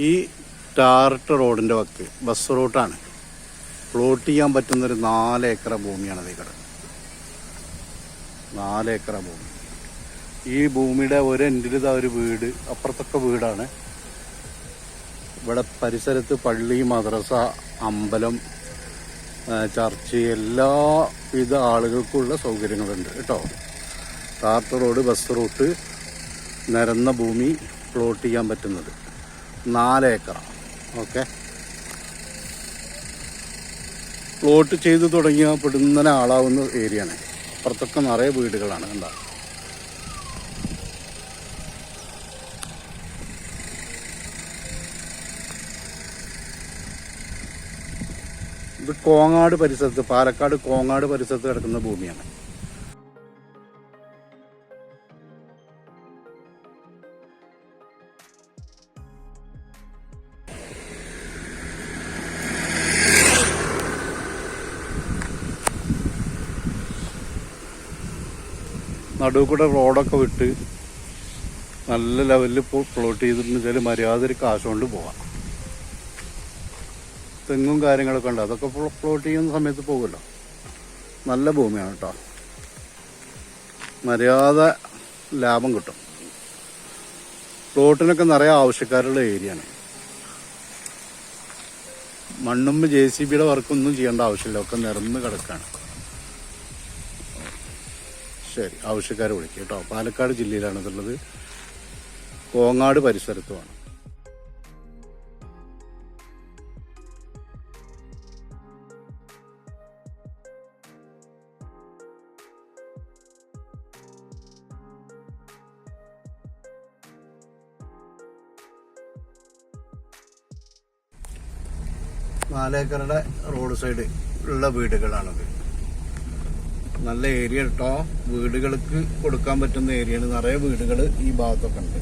ഈ ടാറിട്ട റോഡിൻ്റെ വക്ക് ബസ് റൂട്ടാണ്. പ്ലോട്ട് ചെയ്യാൻ പറ്റുന്നൊരു 4 ഏക്കർ ഭൂമിയാണ് ഈ കട. 4 ഏക്കർ ഭൂമി. ഈ ഭൂമിയുടെ ഒരു എൻഡിൽ ഇതാ ഒരു വീട്, അപ്പുറത്തൊക്കെ വീടാണ്. ഇവിടെ പരിസരത്ത് പള്ളി, മദ്രസ, അമ്പലം, ചർച്ച്, എല്ലാവിധ ആളുകൾക്കുള്ള സൗകര്യങ്ങളുണ്ട് കേട്ടോ. ടാറിട്ട റോഡ്, ബസ് റൂട്ട്, നിരന്ന ഭൂമി, പ്ലോട്ട് ചെയ്യാൻ പറ്റുന്നത് 4 ഏക്കറാണ്. ഓക്കെ, പ്ലോട്ട് ചെയ്ത് തുടങ്ങിയാൽ പെടുന്നനെ ആളാവുന്ന ഏരിയയാണ്. അപ്പുറത്തൊക്കെ നിറയെ വീടുകളാണ്. കണ്ടോ, ഇത് കോങ്ങാട് പരിസരത്ത്, പാലക്കാട് കോങ്ങാട് പരിസരത്ത് കിടക്കുന്ന ഭൂമിയാണ്. നടുവ് കൂടെ റോഡൊക്കെ വിട്ട് നല്ല ലെവലിൽ ഇപ്പോൾ പ്ലോട്ട് ചെയ്തിട്ടുണ്ടെങ്കിൽ മര്യാദ കാശ് കൊണ്ട് പോവാം. തെങ്ങും കാര്യങ്ങളൊക്കെ ഉണ്ട്, അതൊക്കെ പ്ലോട്ട് ചെയ്യുന്ന സമയത്ത് പോകുമല്ലോ. നല്ല ഭൂമിയാണ് കേട്ടോ, മര്യാദ ലാഭം കിട്ടും. പ്ലോട്ടിനൊക്കെ നിറയെ ആവശ്യക്കാരുള്ള ഏരിയയാണ്. മണ്ണും JCBയുടെ വർക്കൊന്നും ചെയ്യേണ്ട ആവശ്യമില്ല, ഒക്കെ നിരന്ന് കിടക്കാണ്. ശരി, ആവശ്യക്കാരെ വിളിക്കുക കേട്ടോ. പാലക്കാട് ജില്ലയിലാണ് ഇതുള്ളത്, കോങ്ങാട് പരിസരത്തുമാണ്. നാലേക്കറുടെ റോഡ് സൈഡ് ഉള്ള വീടുകളാണത്. നല്ല ഏരിയ കേട്ടോ, വീടുകൾക്ക് കൊടുക്കാൻ പറ്റുന്ന ഏരിയയാണ്. നിറയെ വീടുകൾ ഈ ഭാഗത്തൊക്കെ ഉണ്ട്.